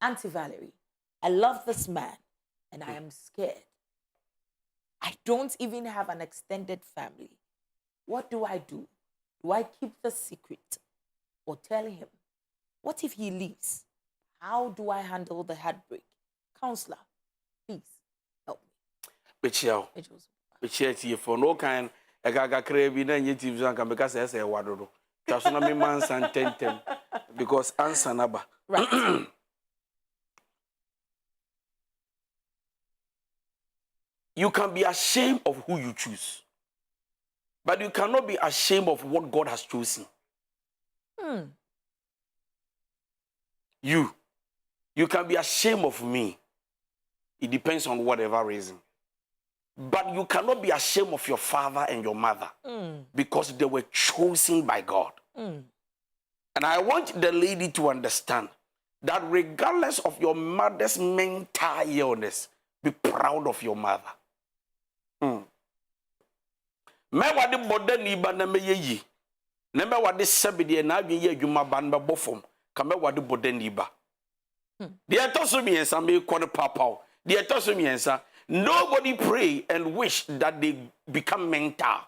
Auntie Valerie, I love this man and I am scared. I don't even have an extended family. What do I do? Do I keep the secret or tell him? What if he leaves? How do I handle the heartbreak? Counselor, please help me. Bichia for no kind. I got craving and yet you can because I say wadodo. Just na me man san tentem because answer naba. Right. You can be ashamed of who you choose, but you cannot be ashamed of what God has chosen. You can be ashamed of me. It depends on whatever reason. But you cannot be ashamed of your father and your mother because they were chosen by God. And I want the lady to understand that regardless of your mother's mental illness, be proud of your mother. Me wade bode ni ba na meye yi. Na me wade sebede na adwen ye adwuma ba na bofom. Ka me wade bode ni ba. De etoso miensa me kɔ ne papa. De etoso miensa, nobody pray and wish that they become mental.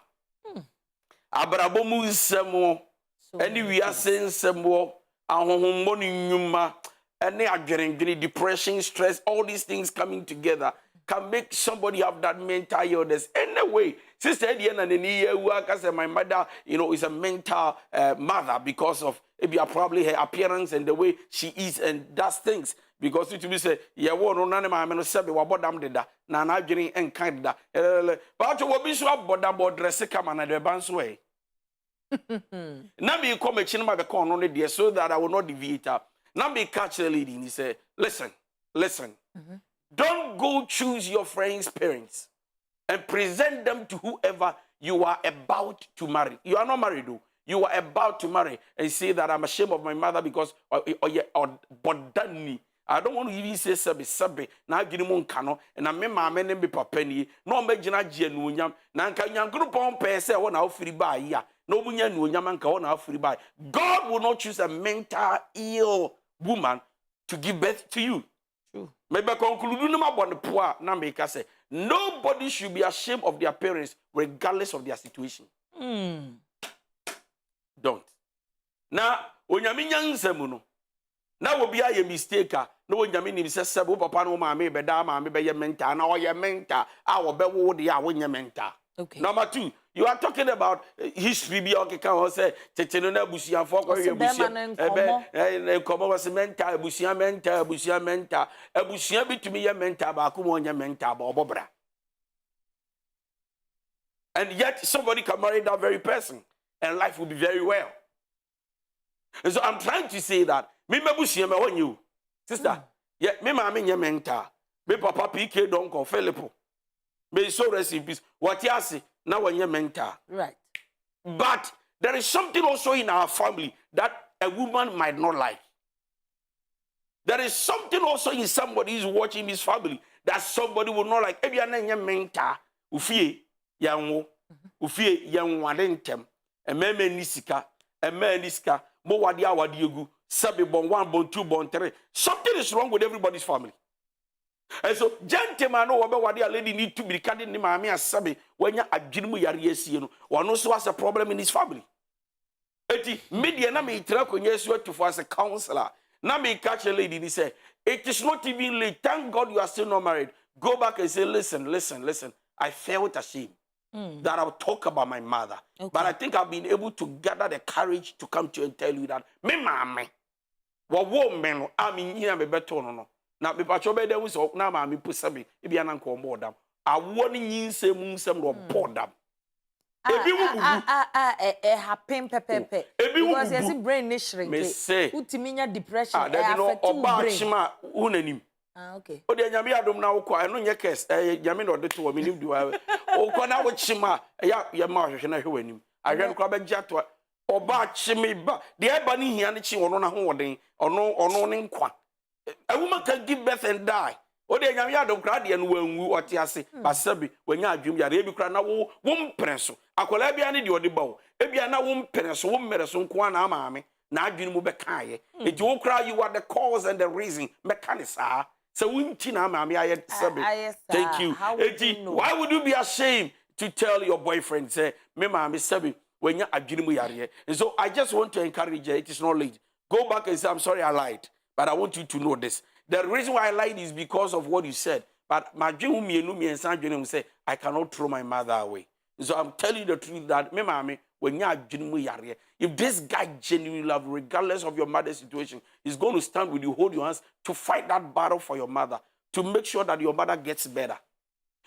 Abrabo mu nsemo, eni wiase nsemo, ahohommo ni nyuma, eni adwerendwene, depression, stress, all these things coming together can make somebody have that mental illness. Anyway, sister Ediana Nini, my mother, is a mental mother because of maybe probably her appearance and the way she is and does things. Because it will say, yeah, no, none of my men said, what damn did that? Nana Jenny and kind that. But you will be so about dress come and the band's way. Now be come a chin my corner only dear so that I will not deviate up. Now be catch the lady and he said, listen. Don't go choose your friend's parents and present them to whoever you are about to marry. You are not married, though. You are about to marry and say that I'm ashamed of my mother because bodani. I don't want to even say sabi. Now I give him cano and I remember my name be papeni. No imagine I genuine. Now can you group on pay one out free buy ya? No bunya no yamanka one out free buy. God will not choose a mental ill woman to give birth to you. Maybe conclude the poor now make us say nobody should be ashamed of their parents regardless of their situation. Don't. Now when you mean young semuno, now will be a mistake. No one yamin says Sabu Papa no mammy, bedama, maybe your mentor, or your mentor, our bewo the when your mentor. Okay. Number 2, you are talking about history. Be okay, can say Tetenona Busia for come was a mentor, Busia mentor, a Busia be to me a mentor, Bakumonia mentor, Bobra. And yet somebody can marry that very person, and life will be very well. And so I'm trying to say that me Busia on you, sister. Yeah, me mammy your mentor, me papa PK Donkoh, Philippo. May so rest in peace. What you say now when you're mentor. Right. But there is something also in our family that a woman might not like. There is something also in somebody who's watching this family that somebody will not like. If you're not your mentor, ufie yango, ufie yanwadentem, a man nisika, mo wadia wadiogu, sabi bon 1, bon 2, bon 3. Something is wrong with everybody's family. And so, gentlemen, no what a lady need to be cutting the mammy as sabi when you're a genimu yariesiano, one also has a problem in his family. Eti media na me track on yes to for as a counselor. Now me catch a lady and he say, it is not even late. Thank God you are still not married. Go back and say, listen. I felt ashamed that I'll talk about my mother. Okay. But I think I've been able to gather the courage to come to you and tell you that me mammy. What woman I mean here me better no. Now, be patrobe de was now, mammy pusabi, if you are not on board them. I want you say some board them. Happen pepe. Because there's a brain nation. May say, Utiminia depression. That no about Shima unanim. Okay. Oh, the Yamia dom now quite no yakes, Yamin or the 2 minutes do I. Oh, Kona with Shima, ya marsh and I hear him. I ran crab and jatwa. Or bat Shimmy, but the ebony here and she on a holding or no inqua. A woman can give birth and die. O de nyame adom kra de no wanwu ote ase basabi wanya adwum ya rebi kra na wo mpereso akola bia ne de ode bawo ebia na wo mpereso wo mmereso nko na amaame na adwene mu bɛka ye enti wo kra you are the cause and the reason mekanisa so wunti na maame aye sebe thank you enti why would you be ashamed to tell your boyfriend say me maame sebe when you adwene mu yare and so I just want to encourage you, it is not late, go back and say I'm sorry I lied, but I want you to know this. The reason why I lied is because of what you said. But my dream say I cannot throw my mother away. So I'm telling you the truth that me mommy, when you are genuinely, if this guy genuinely love, regardless of your mother's situation, is going to stand with you, hold your hands to fight that battle for your mother, to make sure that your mother gets better.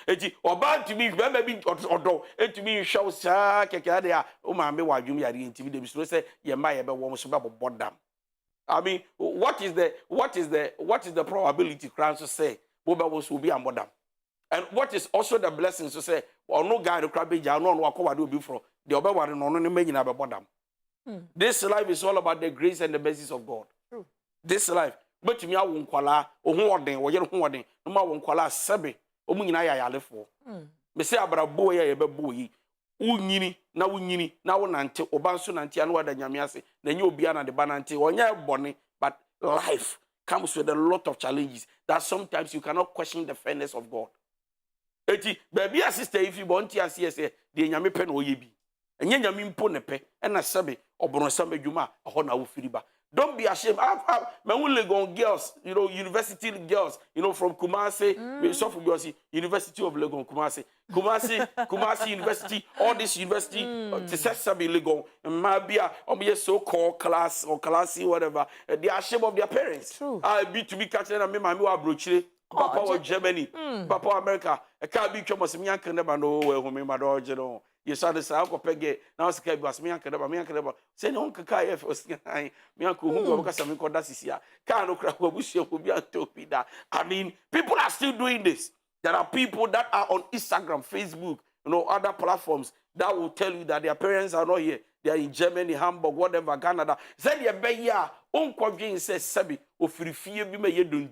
Eti oba ntimi bema bi odo etimi hwe saa keke ade a o ma me wa dwum yare ntimi de bi so say ye ma ye be wo so be bodam. I mean, what is the probability crowd to say Boba will be a modern? And what is also the blessing to say, or no guy to crab ja no no akwa do be from the oba one no no me na be bodam. This life is all about the grace and the mercies of God. True. This life, but me awon kwala ohoden wo ye hoden no ma won kwala sebe omu nyina ya yalefo. Me say abrabo ye be boyi. Unyini na wonante obanso nante anu wada nyame ase na nye obia na de banante onye bone, but life comes with a lot of challenges that sometimes you cannot question the fairness of God. Eti baby sister if you want to say de nyame pe na oyebi enye nyame mpo ne pe na sebe obronsam adwuma ho na wo firiba. Don't be ashamed. Legon girls, university girls, from Kumasi, University of Legon, Kumasi University, all this university, Tisasabi Legon, Mabia, or so-called class or classy, whatever. They are ashamed of their parents. True. I be to be catching a memo abrochile. Papa of Germany, Papa America, a car be almost me and never know where home my dog, you saw the South of Peggy, now it's was me and Canaba, say no Kaka for me uncle who got something called Dacia. Can't look at what will be a topi that. I mean, people are still doing this. There are people that are on Instagram, Facebook, other platforms that will tell you that their parents are not here. They are in Germany, Hamburg, whatever, Canada. Say the beya, unquavian says Sabi, or free fear be may do.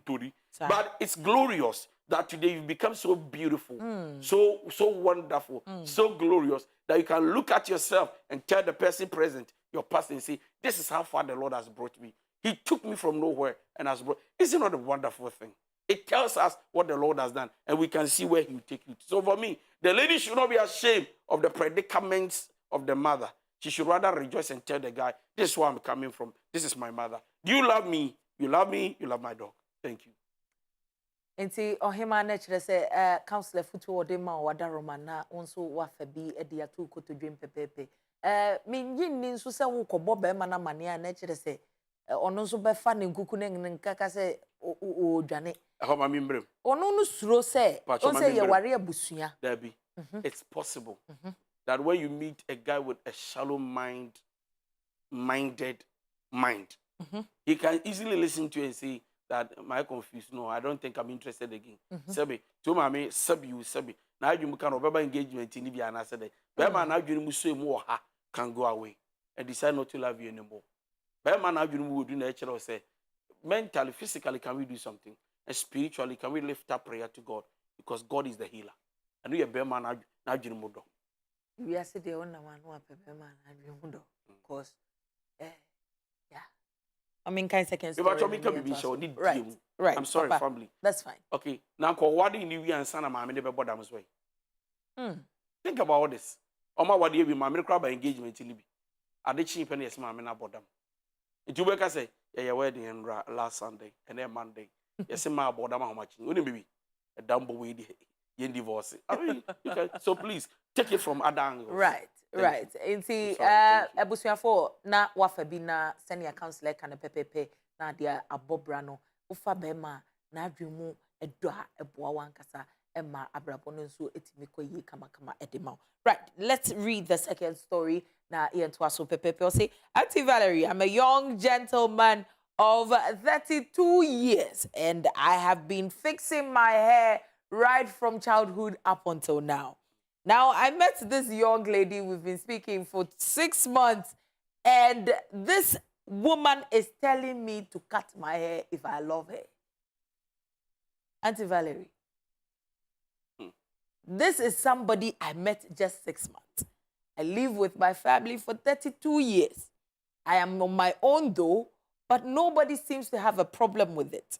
But it's glorious that today you've become so beautiful, so wonderful, so glorious that you can look at yourself and tell the person present, your past, and say, this is how far the Lord has brought me. He took me from nowhere and has brought. Isn't it a wonderful thing? It tells us what the Lord has done, and we can see where He will take you. So for me, the lady should not be ashamed of the predicaments of the mother. She should rather rejoice and tell the guy, this is where I'm coming from. This is my mother. Do you love me? You love me? You love my dog. Thank you. Enti ohima na kire se counselor futu ode ma wada romana onso wa fa bi e dia to kotodwem pepepe min yinni nso se wo kobo be ma na mane na kire se ono nso be fa ne nkuku ne nkaka se o dwane ho ma mimbrem ono no suro se on se ye ware abusua there be it's possible that when you meet a guy with a shallow minded mind he can easily listen to you and say that my confused. No, I don't think I'm interested again. Sebi, to mami, sebi you sebi. Now you can over engagement in Libya and I said, Bema now you musu more ha can go away and decide not to love you anymore. Bema now you would do nature or say, mentally, physically, can we do something? And spiritually, can we lift up prayer to God? Because God is the healer. And we are Bema now you mudo. We are sitting on one who are Bema and you mudo. Because, yeah. I mean, kind second story. Right. I'm sorry, Papa, family. That's fine. Okay. Now, what in you and son of my never bought them as well. Think about all this. Oma what you be my crab engagement in Libya. Are they cheap and yes, mamma bought them? It you work say, yeah, wedding and last Sunday and then Monday. Yes, my bought them how much? Wouldn't be a dumb way you divorce. I mean, you can, so please take it from other angles. Right. Right. And see, Ebusia for na wafabi na senior counselor kana pepepe na dia abobrano ufa bema na adwemu edoa eboa wankasa ema abrabono nso etimiko yi kama edema. Right. Let's read the second story na ientwaso pepepe. Say, Auntie Valerie, I'm a young gentleman of 32 years and I have been fixing my hair right from childhood up until now. Now, I met this young lady, we've been speaking for 6 months, and this woman is telling me to cut my hair if I love her. Auntie Valerie, this is somebody I met just 6 months. I live with my family for 32 years. I am on my own though, but nobody seems to have a problem with it.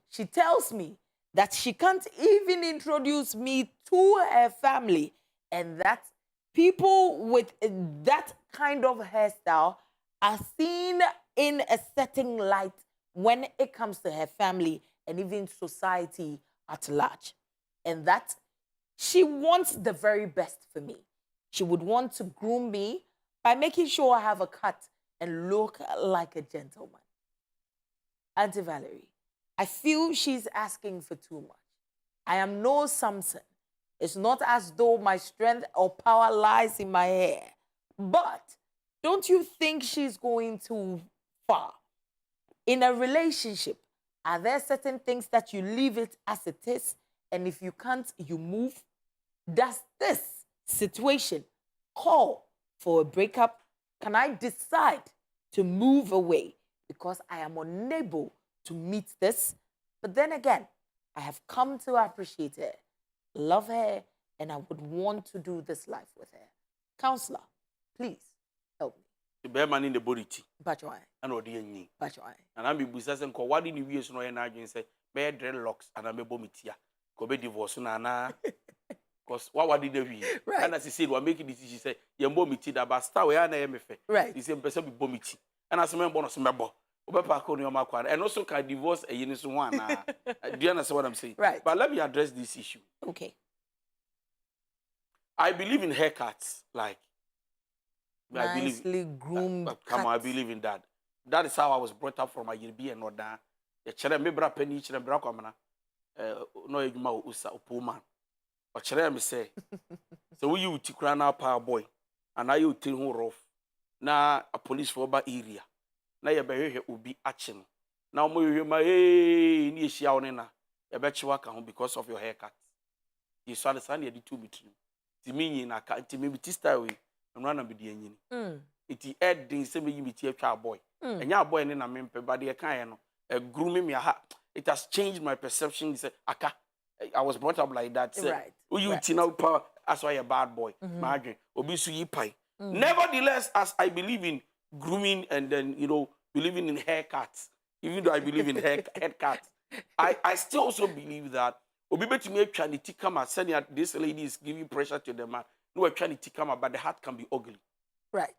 She tells me that she can't even introduce me to her family, and that people with that kind of hairstyle are seen in a certain light when it comes to her family and even society at large. And that she wants the very best for me. She would want to groom me by making sure I have a cut and look like a gentleman. Auntie Valerie, I feel she's asking for too much. I am no Samson. It's not as though my strength or power lies in my hair. But don't you think she's going too far? In a relationship, are there certain things that you leave it as it is, and if you can't, you move? Does this situation call for a breakup? Can I decide to move away because I am unable to meet this? But then again, I have come to appreciate her, love her, and I would want to do this life with her. Counselor, please help me. The bear man in the body tea. Bachwai. And what do you need? Bachwai. And I'm be business and call what in the years no and I say bear dreadlocks and I'm a bomitia. Go be divorced na. Because what did they be? Right. And as he said, we're making this. She said, "You bomiti that basta we are na MFA." Right. The same person be bomiti. And as a man bonus member, and also can divorce a unit one. Do you understand what I'm saying? Right. But let me address this issue. Okay. I believe in haircuts, like. Nicely groomed. Come on, I believe in that. That is how I was brought up from my Yerbi and not that. The children, me bra penny, children, bra comana. No, you ma usa upuman. But children, me say, so you tikra na power boy, and now you tell who rough. Na a police for ba area. Na ya be here ubi action. Now mo you ma ni shia onena. Ya be chiwa kan because of your haircut. You saw the sun you did 2 between. Timi na ka timi bi style we. And run be the engine. It add things say you be a boy. And your boy in a mempe, but the kind of grooming me. It has changed my perception. Aka, I was brought up like that. Right. You tina power as why a bad boy. Margin. Obisu yi pie. Nevertheless, as I believe in grooming and then believing in haircuts, even though I believe in haircuts, I still also believe that Obi bet me trying to come and saying that this lady is giving pressure to the man. No, we're trying to come out, but the heart can be ugly. Right.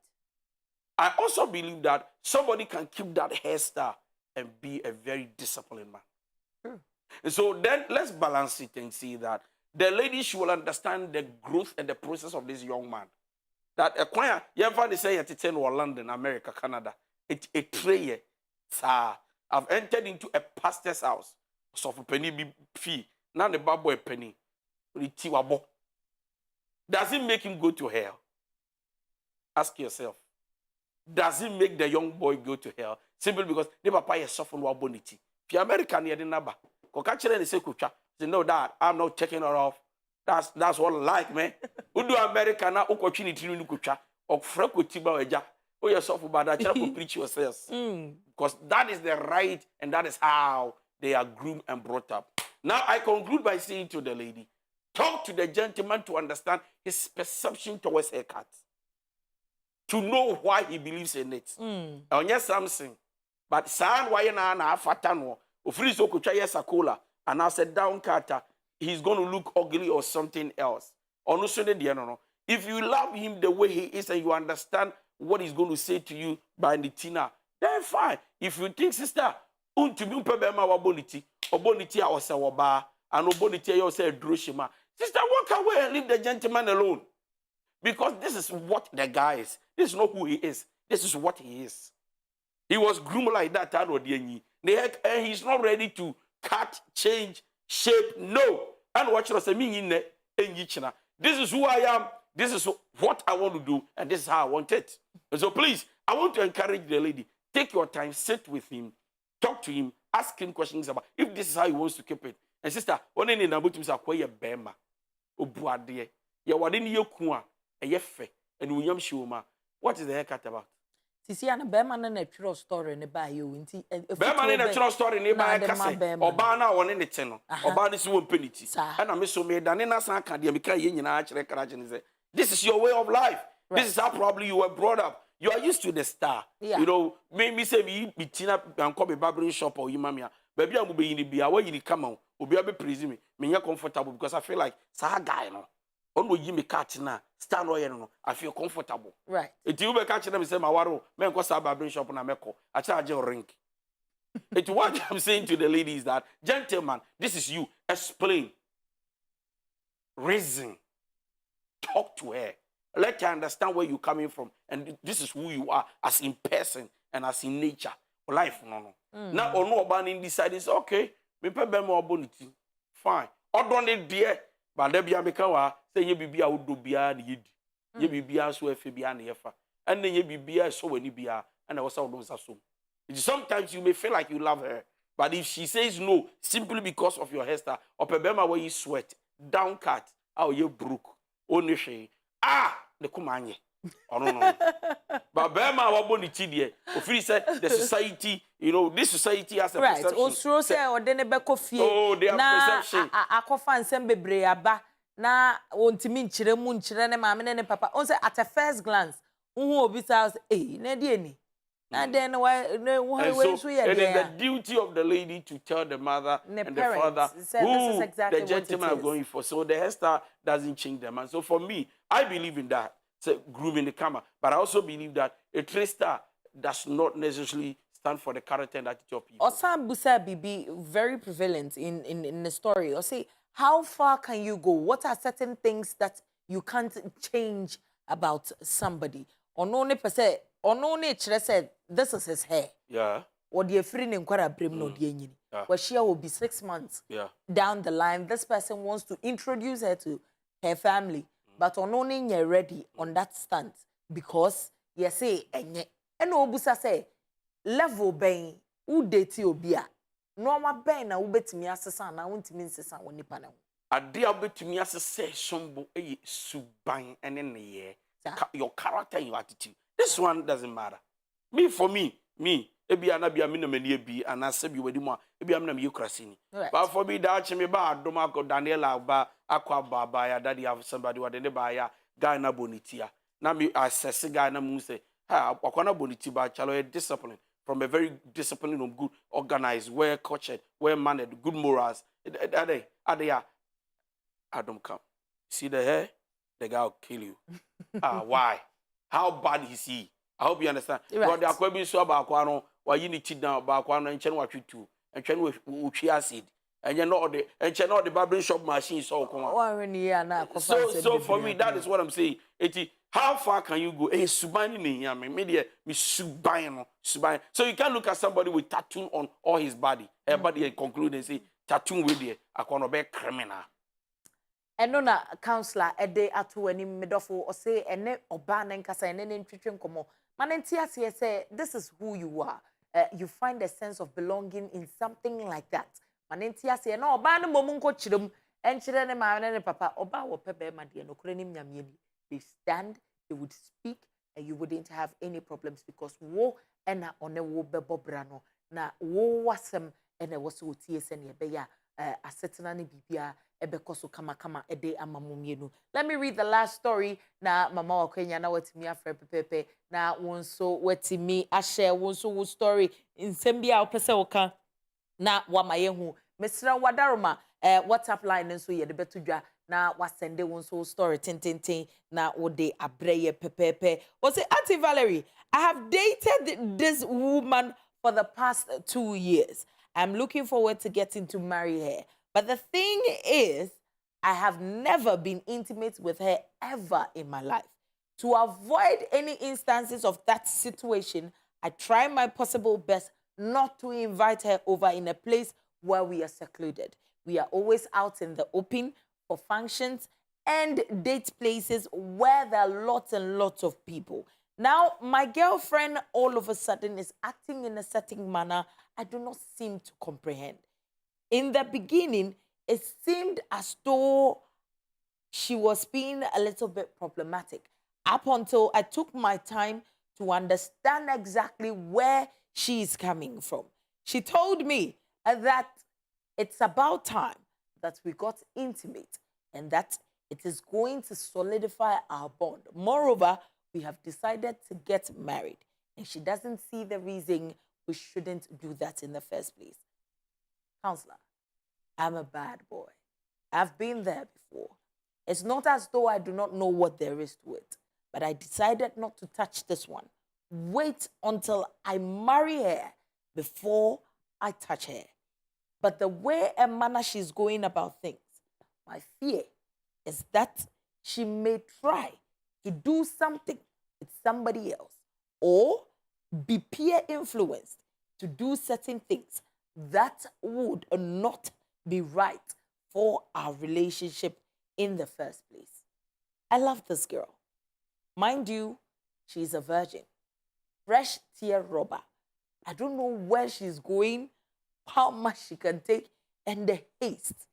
I also believe that somebody can keep that hairstyle and be a very disciplined man. And so then let's balance it and see that the lady should understand the growth and the process of this young man. That a choir, you ever say at 10 or London, America, Canada, it's a prayer. I've entered into a pastor's house. So for penny be fee. Now the bad boy penny. Does it make him go to hell? Ask yourself. Does it make the young boy go to hell? Simply because the papa is suffering with bonity. If you're American, you're the number. Say, no, Dad, I'm not taking her off. That's what I like, man. Who do America now? Who continue to do kucha? Or frequent tiba eja. Oh, you're suffering by that. You preach yourselves. Because that is the right, and that is how they are groomed and brought up. Now, I conclude by saying to the lady, talk to the gentleman to understand his perception towards haircut. To know why he believes in it. On yes, Samson. But San Wayana Fatano, Ufriso Kuchaya Sakola, and I said down Kata, he's going to look ugly or something else. Or no, if you love him the way he is and you understand what he's going to say to you by the Tina, then fine. If you think, sister, Untibum Pebema Waboniti, or Bonitia or Sawaba, and Obonitia or say Drushima. Sister, walk away and leave the gentleman alone. Because this is what the guy is. This is not who he is. This is what he is. He was groomed like that. And he's not ready to cut, change, shape. No. And watch us. This is who I am. This is what I want to do. And this is how I want it. And so please, I want to encourage the lady. Take your time. Sit with him. Talk to him. Ask him questions about if this is how he wants to keep it. And sister, one in the bottom is a quiet bema. Obuade. Ya wadini yokua. Yefe. And William Shuma. What is the haircut about? Sisi ana bema na natural story ne ba yo nti. Bema na natural story ne ba kase. Oba na won ne te no. Oba ne so penity. And I so me dane na san ka de me ka ye nyina a kire kara kire say. This is your way of life. Right. This is how probably you were brought up. You are used to the star. Yeah. You know, me say me tina and come a barbering shop or you mamia. Baby, I'm be in the beer. Where you come on? Obi be praising me. Me not comfortable because I feel like sa guy no. On you me catch na stand or no. I feel comfortable. Right. It you be catching them say my waro. Me go sa barbering shop na meko. I charge a ring. It's what I'm saying to the ladies that gentlemen, this is you. Explain. Reason. Talk to her. Let her understand where you're coming from. And this is who you are as in person and as in nature. Life, no. Now, or no about in this side is okay. Me pe be more bonity. Fine. Or don't it dear. But there be a mekawa. Say ye be a would do bia the yid. Ye be bia so if be an efa. And then ye be bia so when you bia. And I was all those assume. Sometimes you may feel like you love her. But if she says no, simply because of your hairstyle, or pebema where you sweat, down cut, how you broke, only she, the kumanye. Oh no. But Bema waboni tidie. Ofiri said the society, you know, this society has a perception. Right. Osro say or dene beko fie. Oh, they have perception. Akofa nsem bebre aba na wontimi nchire mu nchire ne maame ne papa. On say at a first glance, unhu obi say, "Eh, na die ni." And then why and so, it is the duty of the lady to tell the mother and the father who exactly the gentleman are going for. So the hairstyle doesn't change them. And so for me, I believe in that. So grooming the camera. But I also believe that a tracer does not necessarily stand for the character and attitude of people. Osam Busa be very prevalent in the story. Or say, how far can you go? What are certain things that you can't change about somebody? Or no ne per se, or no nature said, this is his hair. Yeah. Or the friend in Kwara Brim no Dieni. Where she will be 6 months down the line. This person wants to introduce her to her family. But on only you're ready on that stance. Because you say, and Obusa say, level bang, who date you be a normal bang, I will bet me as a son, I want to mean Sessa when you panel. A dear bet me as a say, sombo a subang and in the year. Your character and your attitude. This one doesn't matter. For me, ebi anabia me no mani bi anase bi wadi mo ebi am na me yukrasini. But for me that me ba adoma ko Daniela ba akwa baba ya daddy have somebody what they ba ya guy na bonitia. Na me assess guy na mu say, "Ha, akwa na boniti ba chalo discipline from a very disciplined and good organized, well cultured, well mannered, good morals. Adjei, Adam come. See the hair? The guy will kill you. Why? How bad is he? I hope you understand. But the aquabi so about Quano, why you need to down about Quano and Chen what you do, and Chen with acid. And you know the barbering shop machine so come. So for me, that is what I'm saying. How far can you go? Hey, subani ni yami. Media me subano. So you can't look at somebody with tattoo on all his body. Everybody conclude and say tattoo with you. I can't be criminal. And no na counselor Adjei atu any midofo or say ene oba na nkasa ene ntwetwe nkomo. Manentia say this is who you are. You find a sense of belonging in something like that. Manentia say no oba no momu nko chirem enchire ne ma ne papa oba wo pebe ma de no kure nim nyame ni. They stand, they would speak, and you wouldn't have any problems because wo ena one wo bebo brano na wo wasem ene wo so tie se ne be ya asetena ne bibia ebekoso kama ede amamumienu. Let me read the last story na mama wa Kenya na watimi afre pepepe na wonso watimi ashare wonso wo story nsembia opese woka na wamayehu mesra wadaroma WhatsApp line nso ye de betudwa na wasende wonso story tintintin na wode abreye pepepe. Was it Auntie Valerie? I have dated this woman for the past 2 years. I'm looking forward to getting to marry her. But the thing is, I have never been intimate with her ever in my life. To avoid any instances of that situation, I try my possible best not to invite her over in a place where we are secluded. We are always out in the open for functions and date places where there are lots and lots of people. Now, my girlfriend all of a sudden is acting in a certain manner I do not seem to comprehend. In the beginning, it seemed as though she was being a little bit problematic up until I took my time to understand exactly where she is coming from. She told me that it's about time that we got intimate and that it is going to solidify our bond. Moreover, we have decided to get married, and she doesn't see the reason we shouldn't do that in the first place. Counselor, I'm a bad boy. I've been there before. It's not as though I do not know what there is to it, but I decided not to touch this one. Wait until I marry her before I touch her. But the way and manner she's going about things, my fear is that she may try to do something with somebody else or be peer influenced to do certain things that would not be right for our relationship in the first place. I love this girl. Mind you, she's a virgin. Fresh tear rubber. I don't know where she's going, how much she can take, and the haste.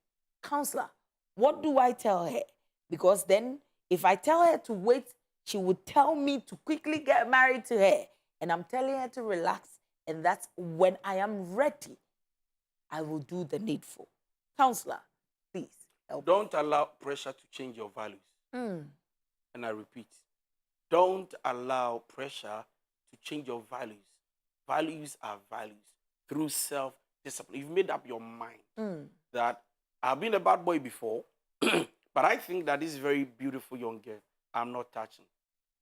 Counselor, what do I tell her? Because then, if I tell her to wait, she would tell me to quickly get married to her. And I'm telling her to relax, and that's when I am ready, I will do the needful. Counselor, please help. Don't allow pressure to change your values. And I repeat, don't allow pressure to change your values. Values are values through self-discipline. You've made up your mind that I've been a bad boy before, but I think that this very beautiful young girl, I'm not touching.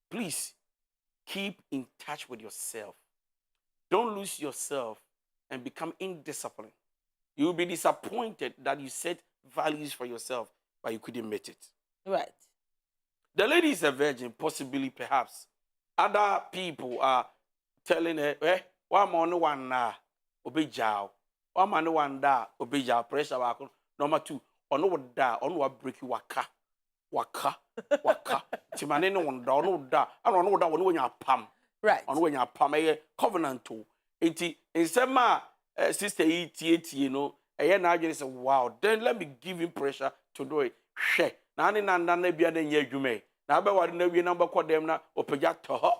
Please, keep in touch with yourself. Don't lose yourself and become indisciplined. You will be disappointed that you set values for yourself, but you couldn't meet it. Right. The lady is a virgin, possibly, perhaps. Other people are telling her, one man, one na, obey jaw. One man, one da, obey jaw. Pressure, number two, on no da, on what break you waka. Timane no one da, no da. I don't know that when you're pam. Right. On when you're pam, a covenant to. Instead, my sister, you know, and I just say, wow, then let me give him pressure to do it. She, Nani Nana be an yegume. Now, but what no number called them now, opejato,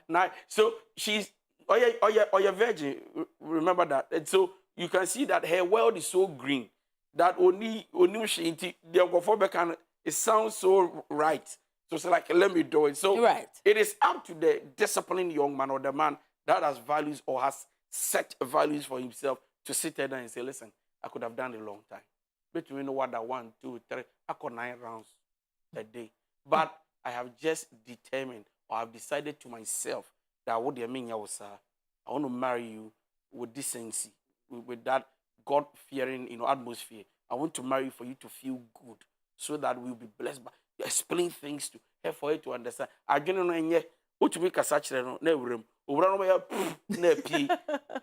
now, so she's, oh yeah, virgin, remember that. And so you can see that her world is so green that only she, the Ogofobeka, it sounds so right. So it's like, let me do it. So right. It is up to the disciplined young man or the man that has values or has set values for himself to sit there and say, listen, I could have done it a long time. Between what I 1, 2, 3, I could 9 rounds a day. But I have just determined or I've decided to myself that what I mean, I want to marry you with decency, with that God-fearing, atmosphere. I want to marry you for you to feel good so that we'll be blessed by explain things to her for her to understand. I don't know what to make a such no room. Or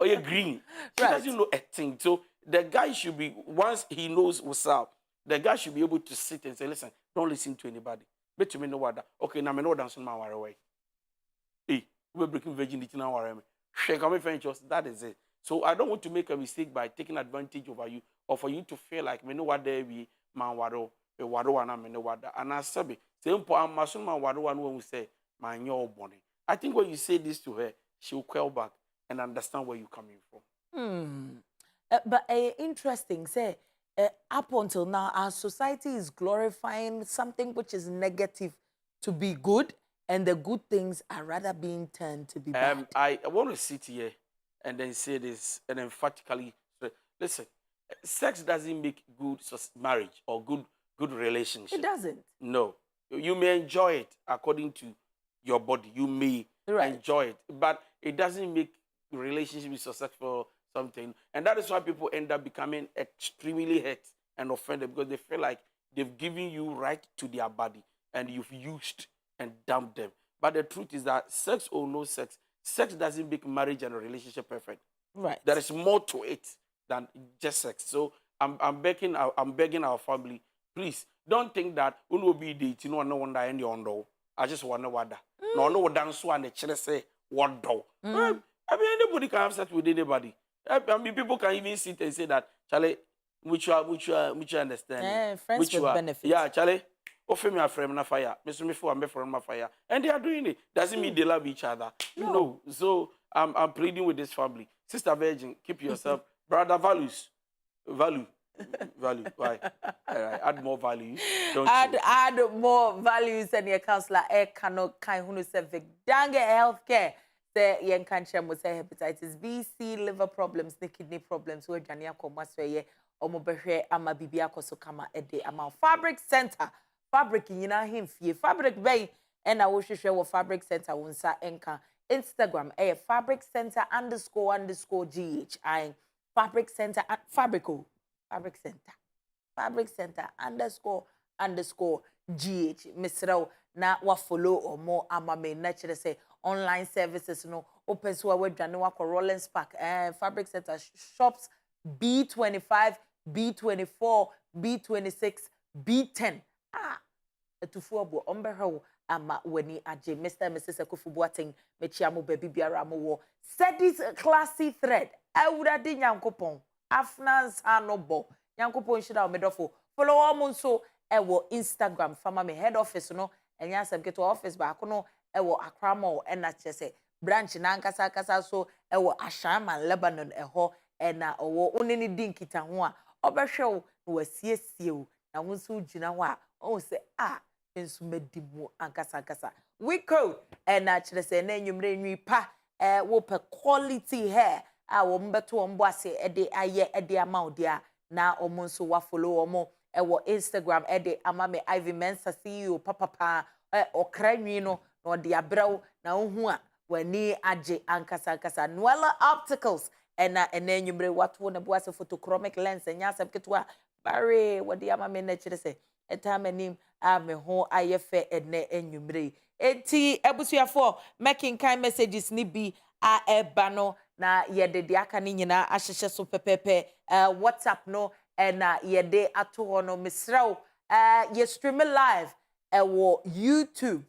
you're green. She doesn't know a thing. So the guy should be, once he knows what's up, the guy should be able to sit and say, listen, don't listen to anybody. But to me, no what. Okay, now I know dancing my way. Hey, we're breaking virginity now. That is it. So I don't want to make a mistake by taking advantage over you or for you to feel like, me know what there be, man, wado, and I know what. And I said, simple, I'm my son, man, wado, and when we say, man, your bonnet. I think when you say this to her, she'll quell back and understand where you're coming from. But interesting, say, up until now, our society is glorifying something which is negative to be good, and the good things are rather being turned to be bad. I want to sit here and then say this and emphatically say, listen, sex doesn't make good marriage or good relationship. It doesn't. No. You may enjoy it according to your body. You may enjoy it, but it doesn't make relationship successful something. And that is why people end up becoming extremely hurt and offended because they feel like they've given you right to their body and you've used and dumped them. But the truth is that sex or no sex, sex doesn't make marriage and a relationship perfect. Right. There is more to it than just sex. So I'm begging our family, please don't think that when we be dating, no one that any on. I just want to know what. No dance one. The say what do. I mean, anybody can have sex with anybody. I mean, people can even sit and say that, Charlie, which you understand. Yeah, friends with benefits. Yeah, Charlie, offer me a friend na fire. Mr. Me for a friend na fire. And they are doing it. Doesn't mean they love each other. No. So I'm pleading with this family. Sister Virgin, keep yourself. Brother, value. Value. Why? All right. Add more value. Don't you? Add more values than your counselor. Cannot kind who say Dange healthcare. Say yen cancer mo say hepatitis B, C, liver problems, the kidney problems. Where Jania koma sweye omo behwe ama bibia koso kama ede ama fabric center. Fabric yina him fie. Fabric bay and I wish share wo fabric center wonsa enka. Instagram fabric center __gh. I fabric center at fabrico. Fabric center. Fabric Center __gh. Misrao na wa follow or more ama me naturally say online services no open so we dwane wa ko Rollins Park Fabric Center shops B25, B24, B26, B10. Etufu abo ombeho ama weni Adjei Mr. and Mrs. Akufu Boateng mechiamu baby biara mo wo. Said this classy thread. Awurade nyankopon afnans hanobo. Yankopon shida omedofo. Follow on so ewo Instagram fama me head office no enya sem keto office ba kono ewo Accra Mall ena chese branch na nkasa kasa so ewo Ashama Lebanon eho ena owo onini dinkita ho a obehwe wo na wasiesie wo na wo nso gina ho a o se ensu medimu ankasa kasa we code ena chese na enwumre nwi pa wo pe quality hair wo mbeto wo mbo ase ede aye ede amount dia na omo nso wa follow omo ewo Instagram ede amame Ivy Mensah CEO papa okranwi no na ode abrew na ohu a wani Adjei ankasa Noella Opticals ena enwumre watwo na boase photochromic lens enya asem ketwa bare wode amame na kire se etamanim me ho ayefe ene enwumre enti ebusuafo making kind messages ni bi eba no na yede de aka ni nyina ahyehye so pepepe WhatsApp no na yede ato ho no misraw ye stream live ewo YouTube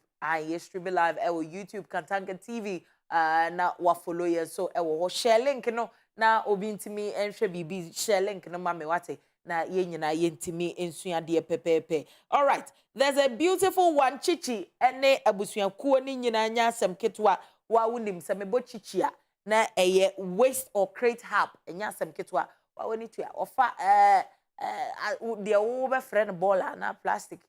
ye stream live ewo YouTube KANTANKA TV na wa follow ye so ewo ho share link no na obi ntimi enhwe bibi share link no ma me wate na ye nyina ye ntimi ensua de pepepe. All right, there's a beautiful one chichi ene abusuakuo ni nyina nya asem ketwa wa wonim se mebo chichi a na eye waist or crate hub enya asem ketwa wa woni to ofa de wo be friend baller na plastic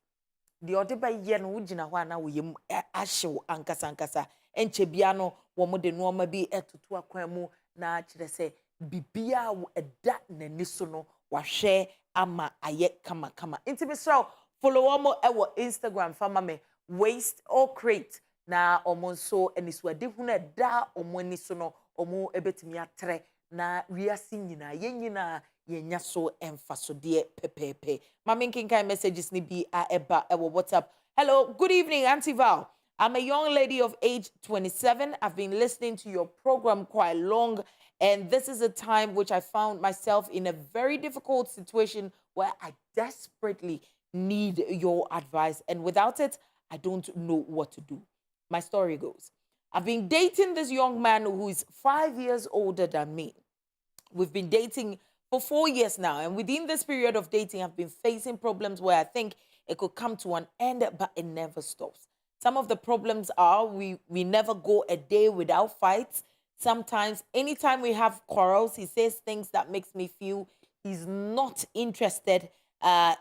de ode ba ye no wugina ho ana wo yem ahyew ankasa enche bia no wo mo de no ma bi etutu akwan mu na kire se bibia wo eda nani so no wahwe ama aye kama intimisraw follow omo ewo Instagram fama me waist or crate na omo nso eniswade hu na da omo ani so no omo ebetimi atre na wiase nyina yenyina yenya so emfaso de pepepe mama kinkai messages ni bi eba ewo WhatsApp. Hello, good evening Auntie Val. I'm a young lady of age 27. I've been listening to your program quite long, and this is a time which I found myself in a very difficult situation where I desperately need your advice, and without it, I don't know what to do. My story goes, I've been dating this young man who is 5 years older than me. We've been dating for 4 years now, and within this period of dating, I've been facing problems where I think it could come to an end, but it never stops. Some of the problems are we never go a day without fights. Sometimes, anytime we have quarrels, he says things that makes me feel he's not interested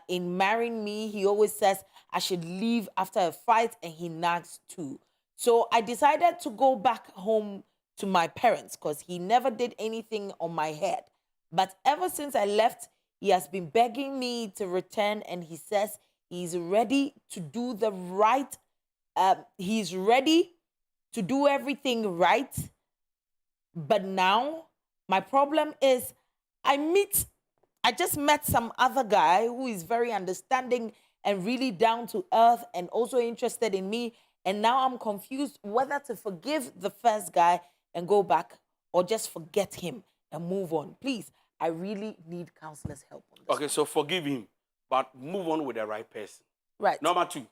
in marrying me. He always says I should leave after a fight, and he nags too. So I decided to go back home to my parents because he never did anything on my head. But ever since I left, he has been begging me to return, and he says he's ready to do the right. He's ready to do everything right. But now my problem is I just met some other guy who is very understanding and really down to earth and also interested in me. And now I'm confused whether to forgive the first guy and go back or just forget him and move on. Please, I really need counselor's help on this. Okay, so forgive him, but move on with the right person. Right. Number 2,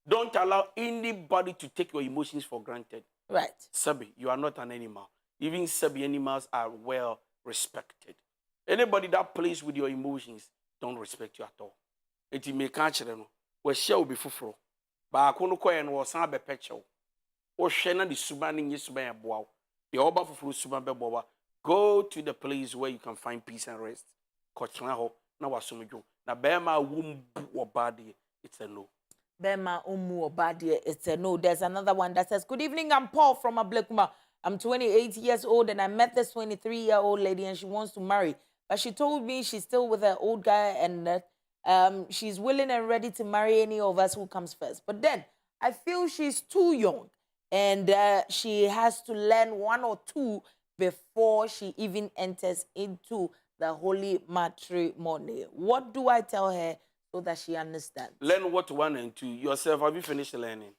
don't allow anybody to take your emotions for granted. Right. Sabi, you are not an animal. Even Sabi animals are well respected. Anybody that plays with your emotions don't respect you at all. It may catch them. We shall be fulfilled. But I couldn't call and was a perpetual. Or Shana the Suban yes by a bow. The Oba for Suban Beboa. Go to the place where you can find peace and rest. na wasomdwo. Na bema wombu obade, it's a no. Bema umu obade, it's a no. There's another one that says, good evening, I'm Paul from Ablekuma. I'm 28 years old and I met this 23-year-old lady and she wants to marry. But she told me she's still with her old guy and that she's willing and ready to marry any of us who comes first. But then I feel she's too young and she has to learn one or two before she even enters into the holy matrimony. What do I tell her so that she understands? Learn what 1 and 2. Yourself, have you finished learning?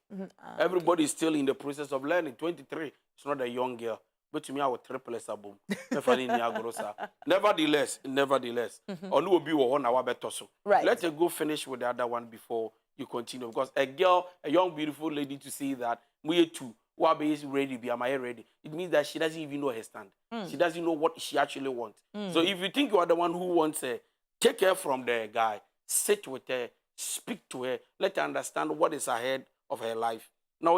Everybody is still in the process of learning. 23, it's not a young girl. But to me, I will triple as a boom. Nevertheless, right. Let her go finish with the other one before you continue. Because a girl, a young, beautiful lady to see that we too, what is ready, am I ready? It means that she doesn't even know her stand. She doesn't know what she actually wants. So if you think you are the one who wants her, take her from the guy, sit with her, speak to her, let her understand what is ahead of her life. Now,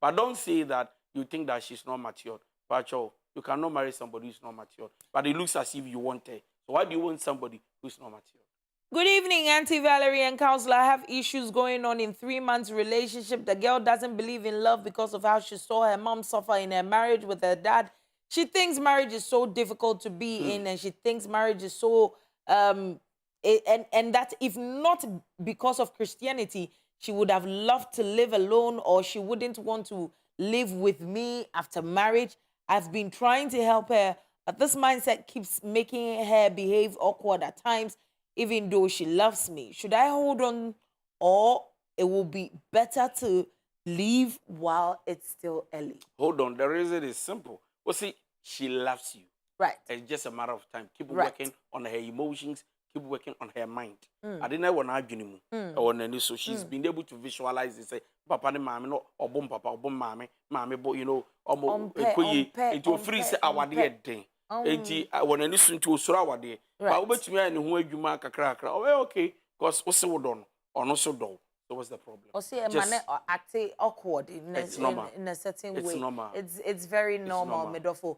but don't say that you think that she's not matured. But you cannot marry somebody who's not matured. But it looks as if you want her. So why do you want somebody who's not matured? Good evening, Auntie Valerie and Counselor. I have issues going on in 3 months relationship. The girl doesn't believe in love because of how she saw her mom suffer in her marriage with her dad. She thinks marriage is so difficult to be in, and she thinks marriage is so and that if not because of Christianity, she would have loved to live alone, or she wouldn't want to live with me after marriage. I've been trying to help her, but this mindset keeps making her behave awkward at times, even though she loves me. Should I hold on, or it will be better to leave while it's still early? Hold on. The reason is simple. Well, see, she loves you. Right. It's just a matter of time. Keep Right. working on her emotions. Keep working on her mind. I didn't know when so she's been able to visualize and say, Papa ne mami no obom papa obom mami bo you know into free say awade den. Enti when any soon to osura awade. But obetumi an ho adwuma kakra kakra. Oh okay, because ose wo don ono so do. So what's the problem? Or say a man act awkward in a certain way. Normal. It's very normal, normal. Medofo.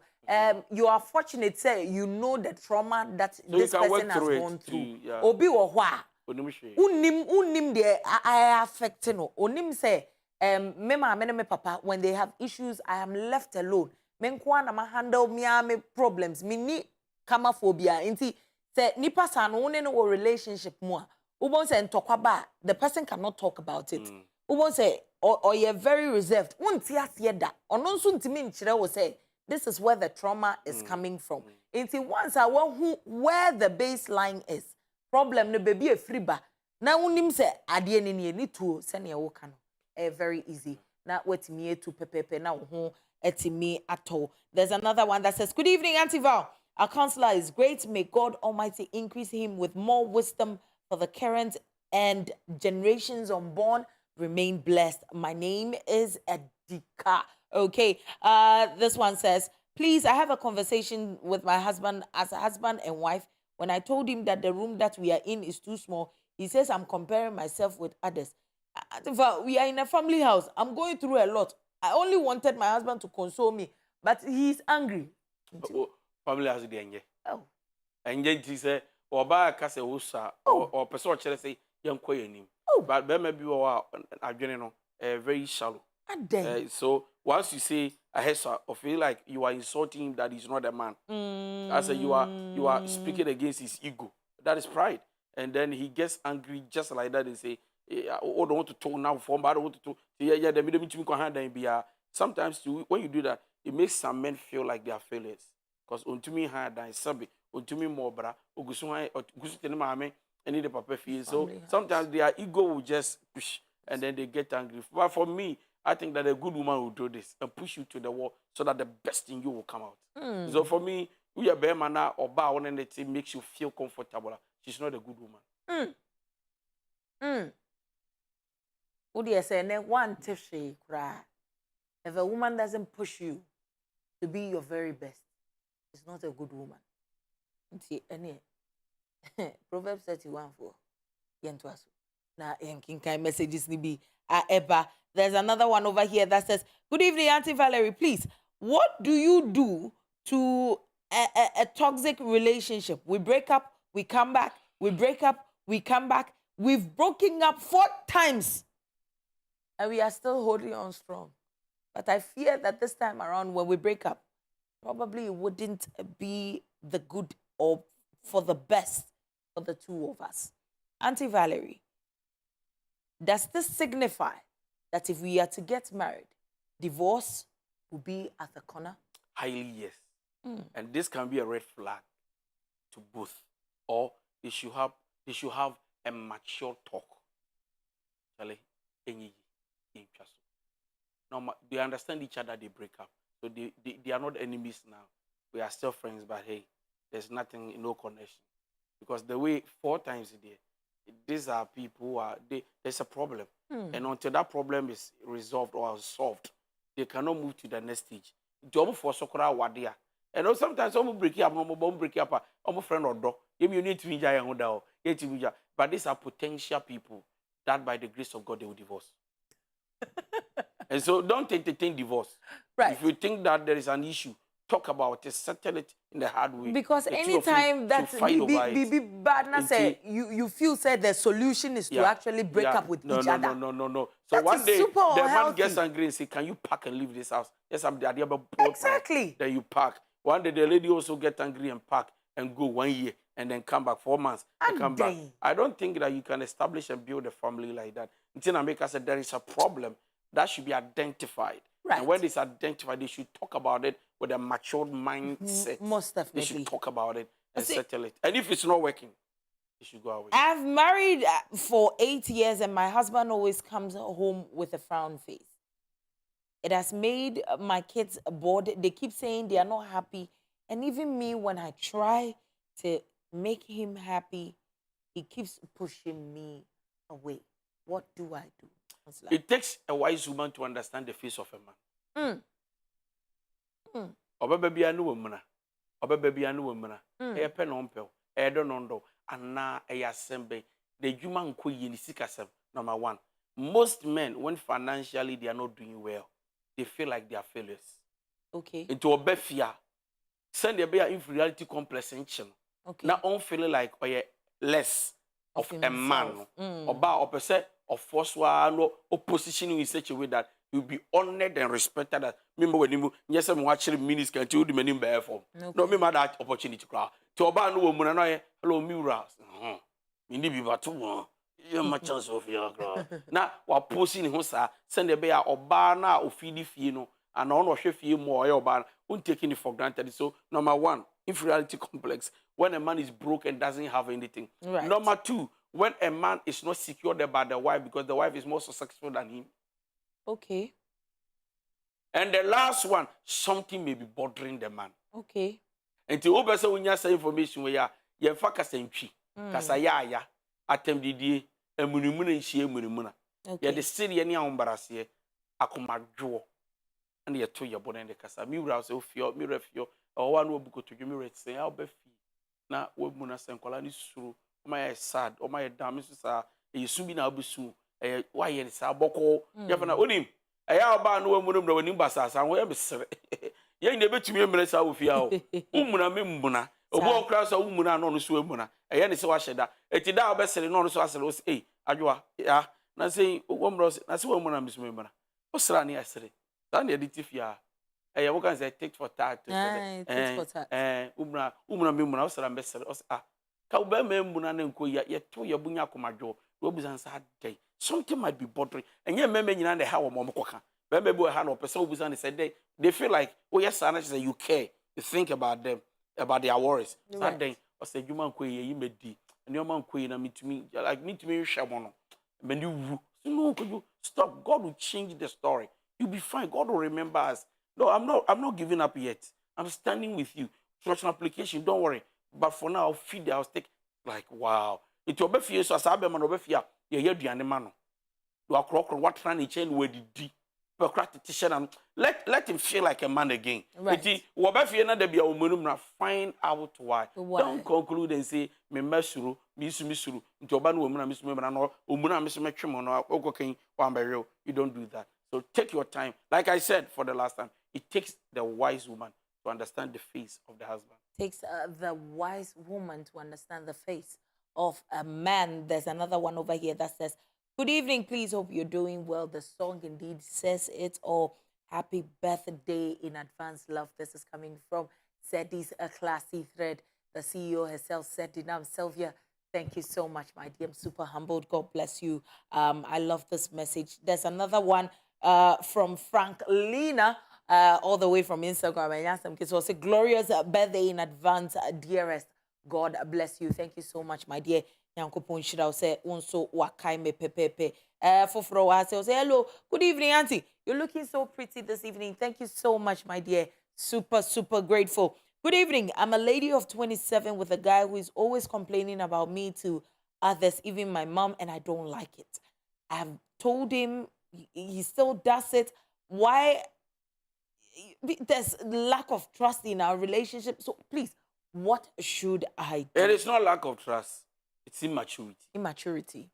You are fortunate, say you know the trauma that this person has gone through. Obi or wha. Unim de I affect no. Unim say me papa when they have issues, I am left alone. Men na ma handle me problems. Me ni kamaphobia. Inti say nipa sa no no relationship mo. Ubon say the person cannot talk about it. Ubon say or you're very reserved. Unti asieda. Ono nso ntimi nchire wo say this is where the trauma is coming from. Inti once I want where the baseline is. Problem no baby e free ba. Na unim say ade ni tuo se na wo ka no. Very easy. Na wetimi etu pepepe na ho etimi ato. There's another one that says, good evening, Auntie Val. Our counselor is great. May God Almighty increase him with more wisdom for the current and generations unborn. Remain blessed. My name is Adjei. Okay. This one says, please, I have a conversation with my husband as a husband and wife. When I told him that the room that we are in is too small, he says I'm comparing myself with others. We are in a family house. I'm going through a lot. I only wanted my husband to console me, but he's angry. Family house the enye. Oh. Enye ti say oba ka say wosa or person o chere say yanko yanim. But be maybe o adwene no very shallow. So once you say ahesa, I feel like you are insulting him that he's not a man. I say you are speaking against his ego. That is pride. And then he gets angry just like that and say, I don't want to talk now for but I don't want to talk. Yeah, the middle between sometimes when you do that, it makes some men feel like they are failures. Because unto me hard than sabi, unto me more bra, ugusu mame, and the papa feel. So sometimes their ego will just push and then they get angry. But for me, I think that a good woman will do this and push you to the wall so that the best in you will come out. So for me, we are better man or bow and it makes you feel comfortable. She's not a good woman. Would you say one tifshe cry? If a woman doesn't push you to be your very best, it's not a good woman. Proverbs 31:4. Now, kind messages ni be eba. There's another one over here that says, good evening, Auntie Valerie. Please, what do you do to a toxic relationship? We break up we come back, we break up, we come back. We've broken up 4 times. And we are still holding on strong. But I fear that this time around when we break up, probably it wouldn't be the good or for the best for the two of us. Auntie Valerie, does this signify that if we are to get married, divorce will be at the corner? Highly yes. And this can be a red flag to both. Or they should have a mature talk. Charlie, now they understand each other, they break up. So they are not enemies now. We are still friends, but hey, there's nothing, no connection. Because the way 4 times a day, these are people who are, there's a problem. And until that problem is resolved or solved, they cannot move to the next stage. For Sokora Wadia. And sometimes some break up, some break up, I'm a friend or dog. You need to be but these are potential people that by the grace of God they will divorce. And so don't entertain divorce. Right. If you think that there is an issue, talk about it, settle it in the hard way. Because anytime that Badna say you feel said the solution is to actually break up with each other. No. So one day the man gets angry and say, "Can you pack and leave this house?" Yes, I'm the idea about exactly. Then you pack. One day the lady also get angry and pack and go 1 year and then come back 4 months and come back. I don't think that you can establish and build a family like that. Until America said there is a problem that should be identified. Right. And when it's identified, they should talk about it with a matured mindset. Most definitely. They should talk about it and settle it. And if it's not working, they should go away. I've married for 8 years and my husband always comes home with a frown face. It has made my kids bored. They keep saying they are not happy. And even me, when I try to make him happy, he keeps pushing me away. What do I do? It takes a wise woman to understand the face of a man. Baby, I know woman. Baby, I know woman. A pen on pill. I don't know. And now a assembly. The human queen is number 1. Most men, when financially they are not doing well, they feel like they are failures. Okay. Into a fear. Send a bear inferiority complex. Okay. Now on feeling like less of a man. About a percent of force or positioning in such a way that you'll be honored and respected. Remember when you yes, I'm watching minutes can do the many bear form. No, remember that opportunity to cry. To a no woman and hello, mirrors. You need to be about 2. You have my chance of your girl. Now, while posting Hosa, send a bear or barna or feed fino, and on or chef you more or bar, won't take it for granted. So, number 1, inferiority complex. When a man is broke and doesn't have anything. Right. Number 2, when a man is not secured by the wife because the wife is more successful than him. Okay. And the last one, something may be bothering the man. Okay. Until Obasa when you say information where you focus and chi, Kasaya, attempted a munimuna and she munimuna. Yet the city any embarrassing, Akuma draw, and you to your body and the Casa, Mura, so fear, mirror, or one will go to your mirror, say, I'll be fee. Now, what Munas and Colani Sue. My sad or my damages are a soon be soon. Why is our boko? You have an onim. I have a no one no one in Bassas and where you never to me a minute out of you. Umuna Mimbuna, a walk across a woman on the swimmer. I had so I said that. It's now best selling on so I said, eh, Adjei, yeah, not saying one bros, that's one I'm Miss Member. What's running? I said, Danny, if you are. I work as I take for that. Umra Mimuna, I'm best sellers. Something might be bothering. And yet, men in the how Momoka. Remember, how a person said they feel like, oh, yes, you care. You think about them, about their worries. That day, I said, you man, you made D. And your man, I mean to me, like me to me, Shamono. When you no, could you stop? God will change the story. You'll be fine. God will remember us. No, I'm not giving up yet. I'm standing with you. Trust an application, don't worry. But for now, I'll feed. I'll take like wow. It will be fear. So as I be man, will be fear. You hear the animal. You are crook. What trying to change where did and let him feel like a man again. Right. It will be fear. Not to be a woman. Find out why. Don't conclude and say me mesuru, misuru. Into a bad woman, miss member, or woman, miss matrimony, or okay, one by real. You don't do that. So take your time. Like I said for the last time, it takes the wise woman to understand the face of the husband. Takes the wise woman to understand the face of a man. There's another one over here that says, good evening, please hope you're doing well. The song indeed says it all. Happy birthday in advance, love. This is coming from Sedi's A Classy Thread. The CEO herself said, Sylvia, thank you so much, my dear. I'm super humbled. God bless you. I love this message. There's another one from Frank Lena, all the way from Instagram. And asked them, so say, glorious birthday in advance, dearest. God bless you. Thank you so much, my dear. Nyankopon shira say unso wakai me pepepe. Foforo wa say hello. Good evening, auntie. You're looking so pretty this evening. Thank you so much, my dear. Super grateful. Good evening. I'm a lady of 27 with a guy who is always complaining about me to others, even my mom, and I don't like it. I have told him he still does it. Why? There's lack of trust in our relationship. So please, what should I do? It is not lack of trust. It's immaturity. Immaturity.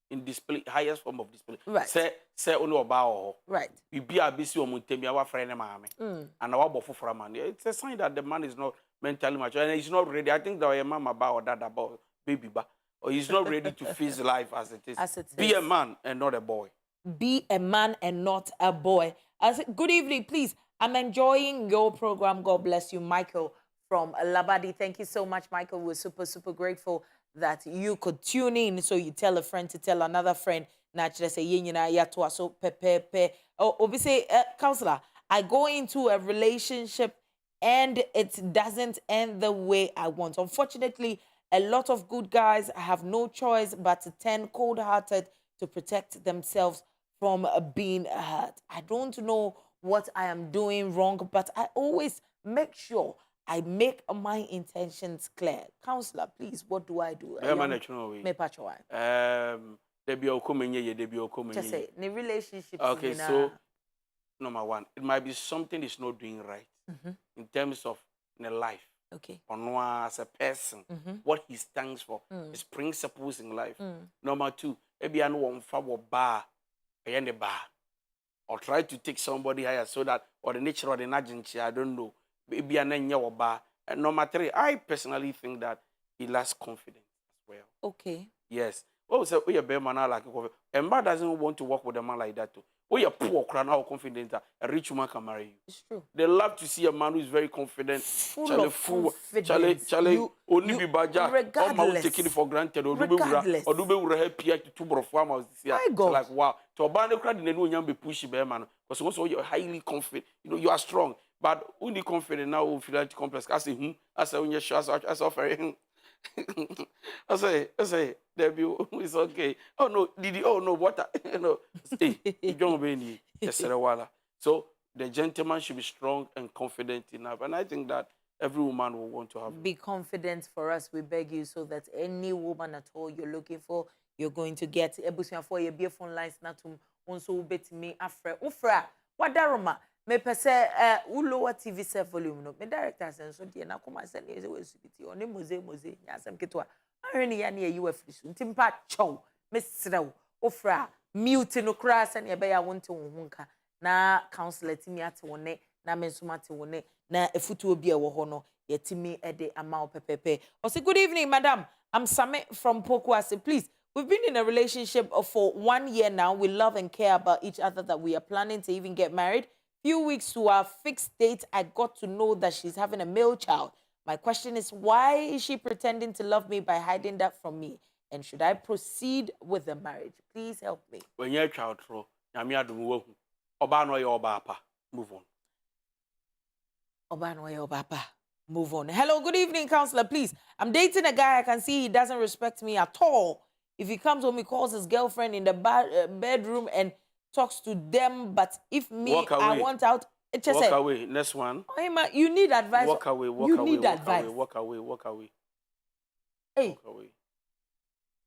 In display, highest form of display. Right. Say ono about. Right. We be a busy omuntemi our friend mama. And our bofo for a man. It's a sign that the man is not mentally mature and he's not ready. I think that your mama about or dad about baby ba. Or he's not ready to face life as it is. As it be is. a man and not a boy. Be a man and not a boy. I said, good evening, please. I'm enjoying your program. God bless you, Michael from Labadi. Thank you so much, Michael. We're super grateful that you could tune in. So you tell a friend to tell another friend. Naturally, say ya so pepe. Oh, obviously, counselor, I go into a relationship and it doesn't end the way I want. Unfortunately, a lot of good guys have no choice but to turn cold-hearted to protect themselves from being hurt. I don't know what I am doing wrong, but I always make sure I make my intentions clear. Counselor, please, what do I do? Me pacho. Just say, the relationship. Okay, so number one, it might be something is not doing right in terms of in a life. Okay. Or as a person, what he stands for, his principles in life. Number two, maybe I know one for bar, or try to take somebody higher so that, or the nature or the agency, I don't know. Maybe I know bar. And number three, I personally think that he lacks confidence as well. Okay. Yes. Oh, so we a bear man like a man doesn't want to work with a man like that too. We are poor, how confident that a rich woman can marry you. It's true. They love to see a man who is very confident, full of confidence. Only be baja, regardless, taking it for granted, or regardless, or do be happy to two of farmers this year. Like wow, to a band of crowd in the new young be pushy bear man, because also you're highly confident. You know you are strong, but only confident now will feel like complex. I say, I say when you're sure, I offer. I say, Debbie, it's okay. Oh no, Didi, oh no, what? You know, hey, you don't be so the gentleman should be strong and confident enough, and I think that every woman will want to have. Be confident for us, we beg you, so that any woman at all you're looking for, you're going to get. Ebusia for your phone lines, not to also bet me afre. Ufra, what daroma? Me pese lower TV set volume no. Me director sense so die na come send you we subiti oni moze nyasem ketwa. Ahwene ya na you afirisu. Ntimpa chow. Me srew. Ufra mute no kra se na be ya wonte wo hunka. Na counselor timi ate wone na me nso mate wone na efutu obi e wo ho no yetimi ede ama pepepe. I say good evening madam. I'm Same from Pokuase. Please, we've been in a relationship for 1 year now. We love and care about each other that we are planning to even get married. Few weeks to our fixed date, I got to know that she's having a male child. My question is, why is she pretending to love me by hiding that from me? And should I proceed with the marriage? Please help me. When you're a child, move on. Move on. Hello, good evening, counselor. Please, I'm dating a guy. I can see he doesn't respect me at all. If he comes home, he calls his girlfriend in the bedroom and talks to them, but if me, I want out. Walk away. Next one. Oh, man, you need advice. Walk away. Walk you away. need walk advice. Away, walk away. Walk away. Hey. Walk away.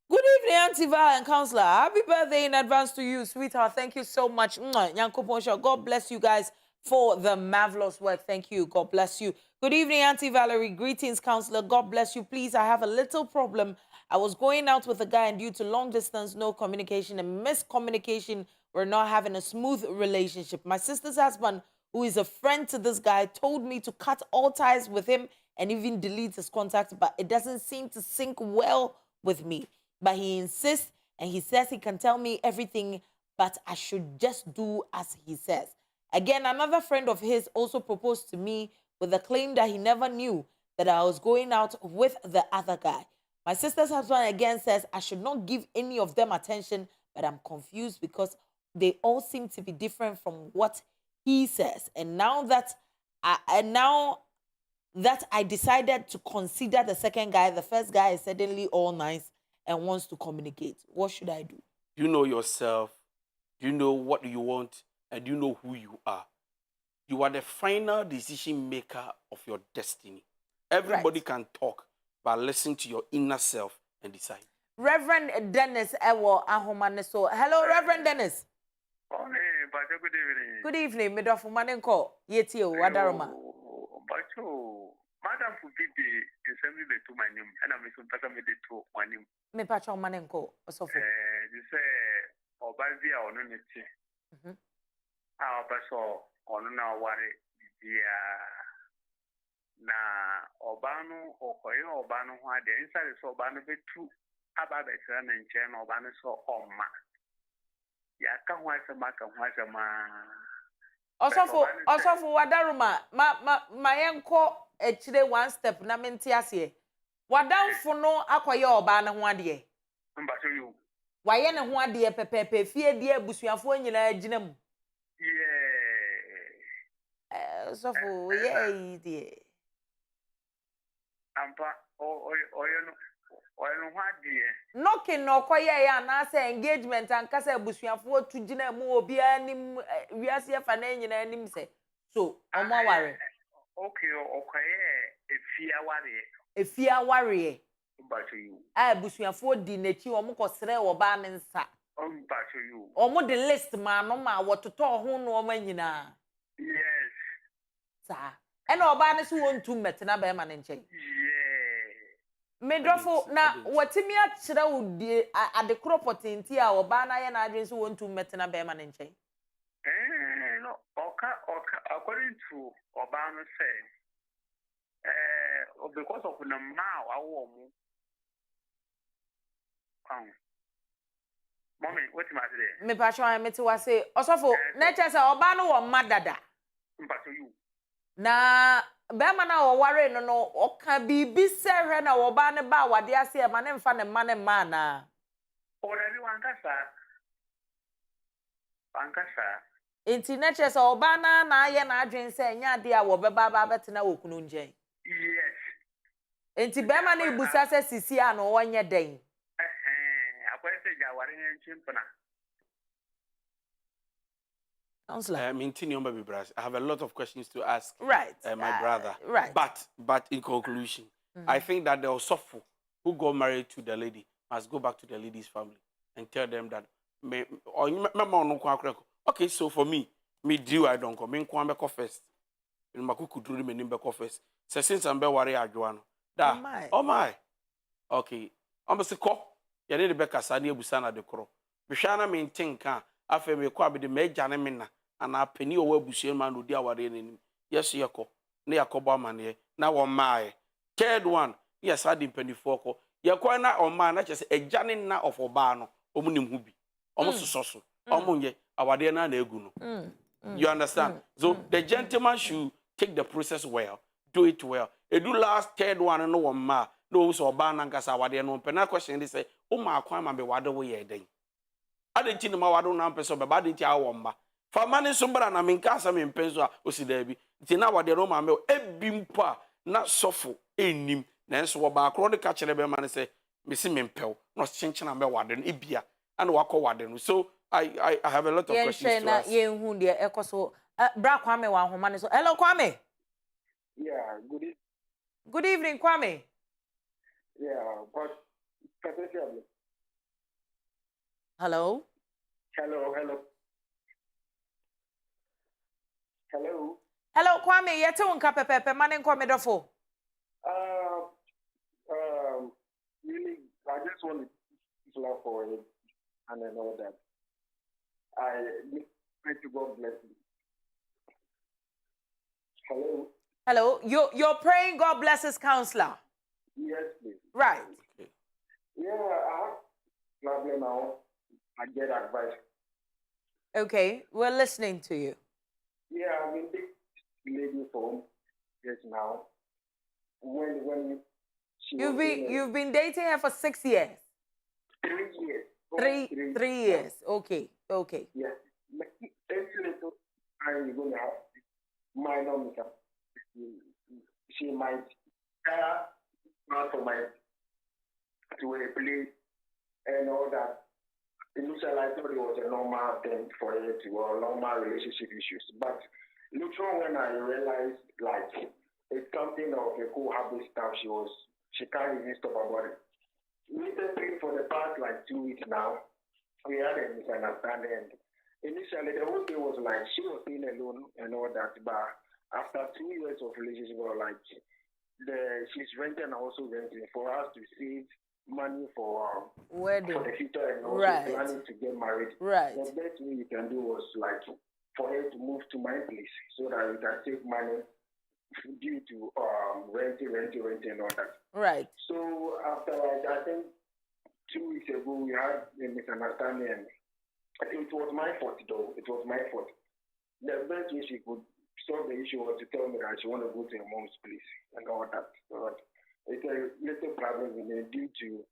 Good evening, Auntie Val and Counselor. Happy birthday in advance to you, sweetheart. Thank you so much. God bless you guys for the marvelous work. Thank you. God bless you. Good evening, Auntie Valerie. Greetings, Counselor. God bless you. Please, I have a little problem. I was going out with a guy, and due to long distance, no communication and miscommunication, we're not having a smooth relationship. My sister's husband who is a friend to this guy, told me to cut all ties with him and even delete his contact, but it doesn't seem to sync well with me. But he insists and he says he can tell me everything, but I should just do as he says. Again, another friend of his also proposed to me with the claim that he never knew that I was going out with the other guy. My sister's husband again says I should not give any of them attention, but I'm confused because they all seem to be different from what he says. And now that I decided to consider the second guy, the first guy is suddenly all nice and wants to communicate. What should I do? You know yourself. You know what you want, and you know who you are. You are the final decision maker of your destiny. Everybody can talk, but listen to your inner self and decide. Reverend Dennis Ewo Ahomaneso. Hello, Reverend Dennis. Oh, hey, but good evening. Good evening, Midofu Manenko. Yeti o Wadaroma. But Madam Fubidi is sending me to my name, and I'm so better with it to my name. Me patron Manenko. So you say, Obazia or Nunity. Our person on our worry, na Obano or Koyo Obano, why the inside is Obano be true about the son and chain Obano so on ma. Ya can watch a mark and watch a man. Also for Wadaroma, my uncle, actually one step, na mentiasie. Wadam for no Aquayo Obana one day. But you. Why any one dear pepe, fear dear Busuafo in your ginem. Yeah. So for yea, dear. Ampa, or what dear? Knocking no quiet and I say engagement and Casa Busuafo to Gina Mo be any we are here for name and him say. So, I'm more worried. Okay, A fear warrior. But you. Busuafo di nechi omo sere oba ne nsa. But you. Omo the list man no ma what to talk ho no omo nyina. Yes. Sa. E na oba ne so wontu metena be ma ne nchen. Yeah. Medrofo na watimi a kire wo die ade kropoti nti a oba na ye na adwen so wontu metena be ma ne nchen. No, according to Obama say, because of the now I want Mommy, what's my today? Me passion I meti wa say osofo na che say oba no wo madada. But you. Na bema na wo ware no no oka bibi se hwe na wo ba ne ba wade ase e ma ne mfa ne ma ne ma na. Already one kasa. Enti na che say oba na aye na adwen se nya ade a wo beba ba betena wo kunu njen. Yes. Enti bema na ibusa se sisi a no wonye den. Counselor. I have a lot of questions to ask. Right. My brother. Right. But in conclusion, I think that the Osofo who got married to the lady must go back to the lady's family and tell them that okay, so for me do I don't come. Me go first. Me kudru me nimbe first. So since I'm be worry adwoano. Oh my. Okay. I'm say ko ya de be kasa na ebusa na de kro. Behwa na me ntenka afa me ko abede me gya ne me na ana pani owa abusua ma no di aware nanim. Yes yeko. Na yakobo amane na wo maae. Third one, yes adi mpanifo ko. Yeko na o maa na chese egya ne na of oba no omunim hu bi. Omo soso. Omo nye awade na na egu no. You understand? So the gentleman should take the process well, do it well. Do last third one no one ma no so oba na nkasa awade no pena question dey say o ma akwan ma be wade wo ye den. Adenti no ma wade no ampeso be ba adenti awo mba. Fa mane so bra na me nkasa me mpenso a osida bi. Nti na wade no ma me ebimpo a na sofo enim na enso wo ba akro de ka kire be ma ne say me si me mpel no chenchena be wade no ebia and wako wade no. So I have a lot of questions to ask. Yen hu de ekoso bra Kwame wa homa ne so. Hello Kwame. Yeah, Good evening Kwame. Yeah, but Hello. Hello Kwame, yete unka pepepe mane nko medofo. Really, I just want to love for it and I know that I pray to God bless you. Hello. Hello. You're praying God blesses counselor. Yes, please. Right. Okay. Yeah, I have problem now. I get advice. Okay. We're listening to you. Yeah, I've been big lady for years now. When she was You've been dating her for 6 years. 3 years. Three years. Okay. Okay. Yeah. Every little time you're gonna have minor mishap. She might not for my to a place and all that. Initially, I thought it was a normal thing for her to or normal relationship issues. But later on, when I realized like it's something of a cool habit stuff, she can't even stop about it. Recently, for the past like 2 weeks now, we had a misunderstanding. Initially, the whole thing was like she was staying alone and all that, but after 2 years of relationship, or like she's renting and also renting for us to save money for Wedding. the future and also Right. planning to get married. Right. The best way you can do was like for her to move to my place so that you can save money due to renting and all that. Right. So after like I think 2 weeks ago we had a misunderstanding and I think it was my fault though. It was my fault. The best way she could solve the issue was to tell me that she want to go to her mom's place and all that. But it's a little problem with it due to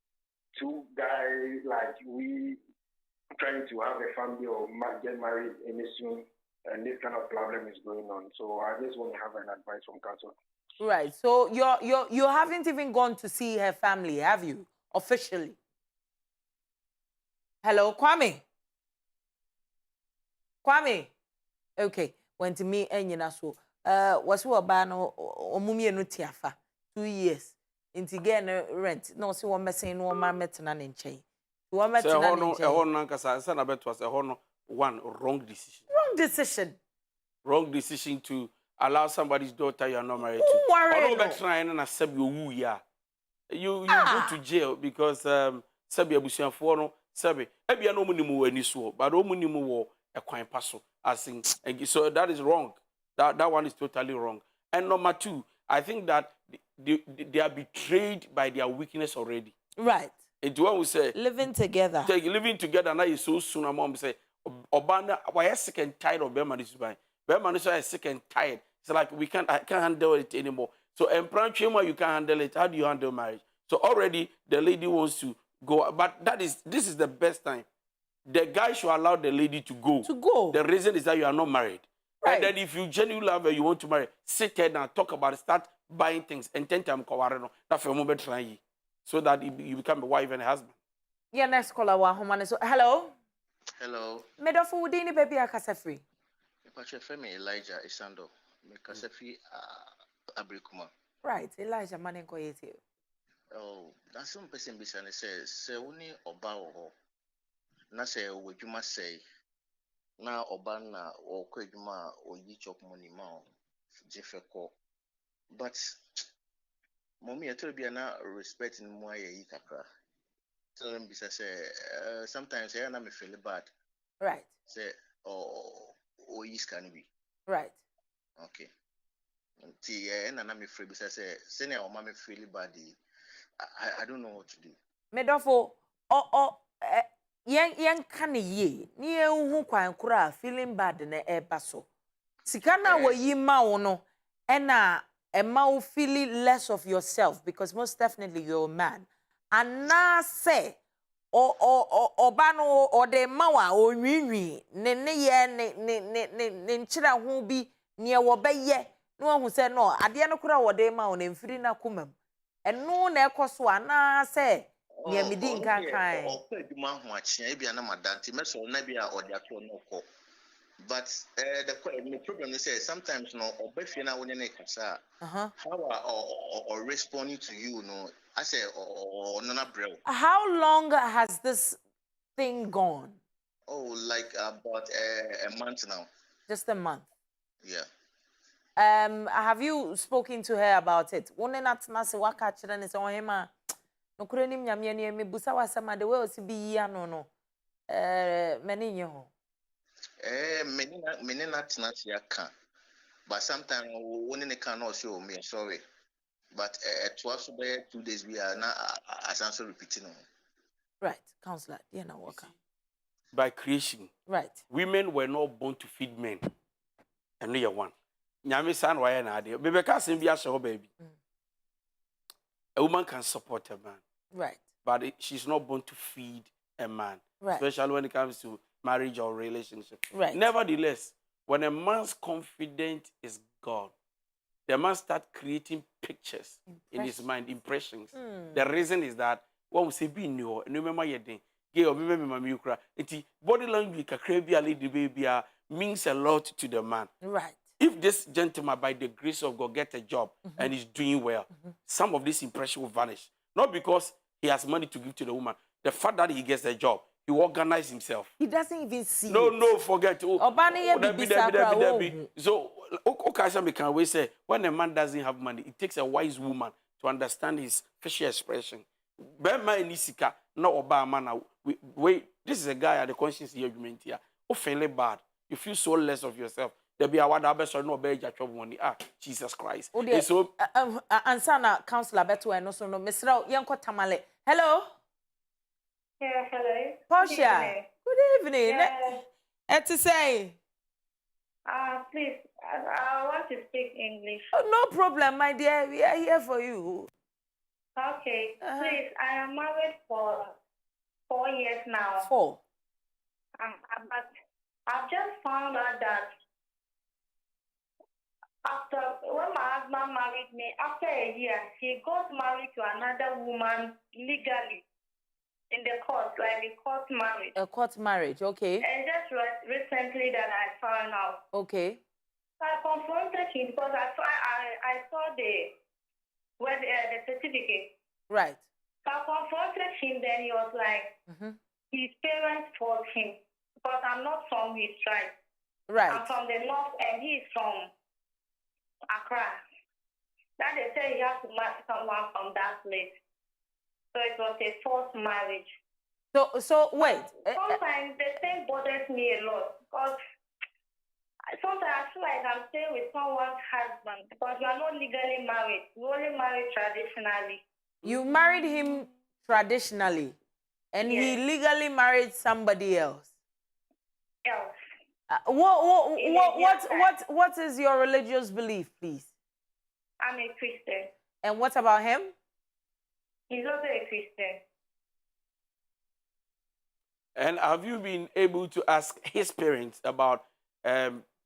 two guys like we trying to have a family or get married any soon, and this kind of problem is going on. So I just want to have an advice from counsel. Right. So you haven't even gone to see her family, have you? Officially. Hello, Kwame. Kwame. Okay. Went to me and so was what bano omumie no tiafa 2 years. Inti again rent. No see one messing no man metana nchen. One metana nchen. One wrong decision. Wrong decision. Wrong decision to allow somebody's daughter you are not married to. Worry, no. Trying and accept you yeah. You go to jail because sabi abusian for no sabi ebia no munimu wani so but o munimu wo ekwan paso as in so that is wrong. That one is totally wrong. And number two, I think that they are betrayed by their weakness already. Right. And one will say living together now is so soon. Mom say Obana why sick and tired of Berman is buying. Berman is sick and tired. It's like I can't handle it anymore. So in Pranchema you can't handle it. How do you handle marriage? So already the lady wants to go, but this is the best time. The guy should allow the lady to go. To go. The reason is that you are not married. Right. And then if you genuinely love her, you want to marry, sit there and talk about it, start buying things, and 10 times that's for a moment trying so that you become a wife and a husband. Yeah, next caller wa homa so hello. Hello. Medofo wudi ni baby akasa free. Pache Femi Elijah Isando. Me kasa free Abrikuma. Right, Elijah manenko yeti. Oh, that's some person bisane se uni oba wo. Na se wejuma say. Na oba na o kwejuma o yi chop money ma o jefeko. But mommy atobia na respect in mo ayi kakra. Tell them bisa say sometimes I na me feel bad. Right. Say oh is can be. Right. Okay. Ti na me free bisa say senior o ma me feel bad. I don't know what to do. Medofo yen kan ye ni hu kwan kura feeling bad na eba so. Sika na wo yi ma wo no na ema wo feel less of yourself because most definitely you're a man. And na say oba no o de mawa o nwinwi ne ye ne nchira ho bi ne wo beye no hu say no ade no kura wo de ma o ne mfiri na komam eno na ekoso ana say ne midi nkan kan o pe duma ho achia e bia na madanti meso na bia o de ato no ko but the problem is sometimes no obefie na woni na kasa how or responding to you no I say nana brew. How long has this thing gone? Oh, like about a month now. Just a month. Yeah. Have you spoken to her about it? One not na se waka chira ne se won hema no kure nim nyame ne me busa wasama de we o si bi ya no meni nye ho. Meni na tena se aka. But sometimes when they cannot show me, sorry. But twice by 2 days we are now as answer repeating. Right, Counselor, you know what? By creation, Right. women were not born to feed men. And we are one. Nyame san why na ade. Baby can be a baby. A woman can support a man. Right. But she's not born to feed a man. Right. Especially when it comes to marriage or relationship. Right. Nevertheless, when a man's confidence is gone, the man starts creating pictures in his mind, impressions. The reason is that when we say be new, and remember your thing, body language means a lot to the man. Right. If this gentleman, by the grace of God, gets a job and is doing well, some of this impression will vanish. Not because he has money to give to the woman. The fact that he gets a job, he will organize himself. He doesn't even see No, forget. So, we can always say, when a man doesn't have money, it takes a wise woman to understand his facial expression. This is a guy at the conscience here. You feel bad. You feel so less of yourself. There be a word no be money. Jesus Christ. So ansana counselor beto and also no Mr. Yanko Tamale. Hello. Yeah, hello. Portia. Good evening. Yeah. To say. Please, I want to speak English. Oh, no problem, my dear. We are here for you. Okay. Please, I am married for 4 years now. 4. But I've just found out that when my husband married me, after a year, he got married to another woman legally in the court, like a court marriage. A court marriage, okay. And just recently that I found out. Okay. So I confronted him because I saw the certificate. Right. So I confronted him, then he was like, his parents forced him because I'm not from his tribe. Right. I'm from the north and he's from Accra. That they say he has to marry someone from that place. So it was a forced marriage. So wait. Sometimes the thing bothers me a lot because sometimes I feel like I'm staying with someone's husband because we are not legally married. We only married traditionally. You married him traditionally, and yes. he legally married somebody else. Else. What is your religious belief, please? I'm a Christian. And what about him? He's also a Christian. And have you been able to ask his parents about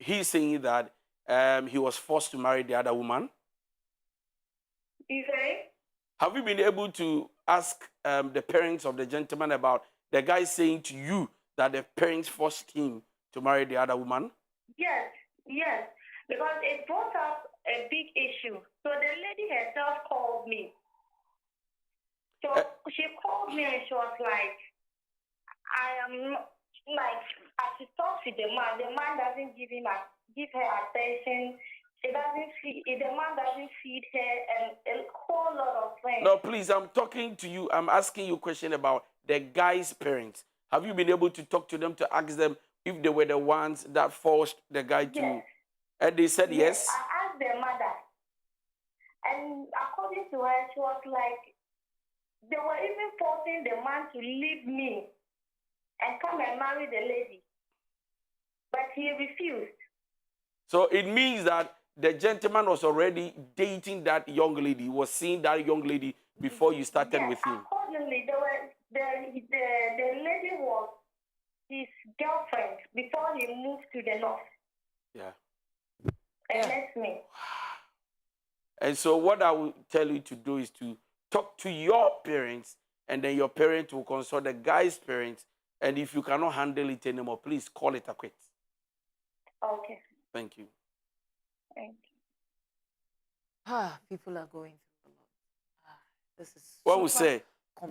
he saying that he was forced to marry the other woman? You say? Have you been able to ask the parents of the gentleman about the guy saying to you that the parents forced him to marry the other woman? Yes. Because it brought up a big issue. So the lady herself called me. So she called me and she was like, I am like, as she talks with the man doesn't give her attention. The man doesn't feed her and a whole lot of things. No, please, I'm talking to you. I'm asking you a question about the guy's parents. Have you been able to talk to them to ask them if they were the ones that forced the guy to? Yes. And they said yes? I asked the mother. And according to her, she was like, they were even forcing the man to leave me and come and marry the lady. But he refused. So it means that the gentleman was already dating that young lady. He was seeing that young lady before you started with him. Accordingly, the lady was his girlfriend before he moved to the north. Yeah. And that's me. And so what I will tell you to do is to talk to your parents, and then your parents will consult the guy's parents. And if you cannot handle it anymore, please call it a quit. Okay. Thank you. Thank you. People are going through a lot. This is what we say,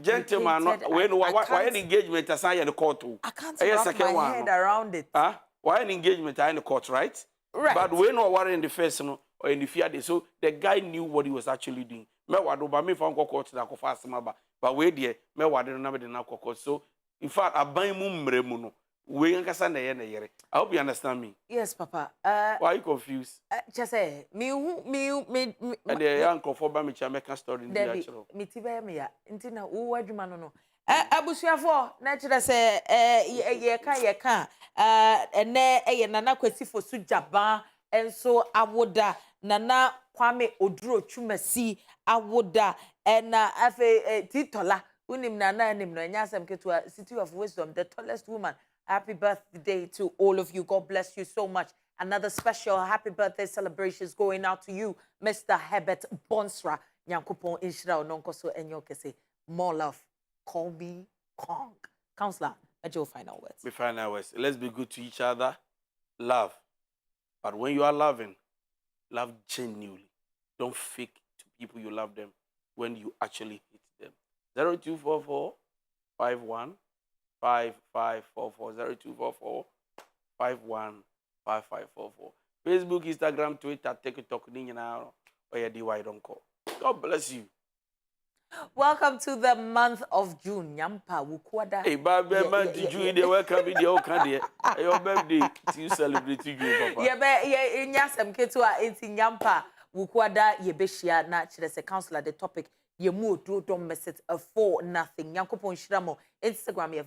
gentlemen, why an engagement assign the court? I can't wrap my head around it. Why an engagement in the court, right? Right. But we know what in the first or in the fear. So the guy knew what he was actually doing. But wait there, so in fact, I buy mumremuno. We ain't kasa na yere. I hope you understand me. Yes, Papa. Why are you confused? Just say me. And the young for me Jamaican story in the Debbie, actual. me tiba me ya. Inti na wo adwuma no. Abusuafo na kire se ye kan ene ye nana kwesi fo su jaba enso awoda nana kwame oduro twumasi awoda na afe titola unim nana nim no nyasem ketua city of wisdom, the tallest woman. Happy birthday to all of you. God bless you so much. Another special happy birthday celebrations going out to you, Mr. Herbert Bonsra. Nyankopon inshira ononko so enyo kese. More love. Call me Kong. Counselor, Adjei, final words. My final words. Let's be good to each other. Love. But when you are loving, love genuinely. Don't fake to people you love them when you actually hate them. 0244 51 5544 0244 51 5544. Facebook, Instagram, Twitter, TikTok, now or dydonkoh. God bless you. Welcome to the month of June. Nyampa wukwada. Hey, Baby, man, did you eat the welcome video? Your birthday to celebrate you, Papa. Yeah, nyasem ketua enti nyampa wukwada yebeshia na chire se counselor the topic ye mu do don't mess it for nothing. Yankopon shiramo Instagram ye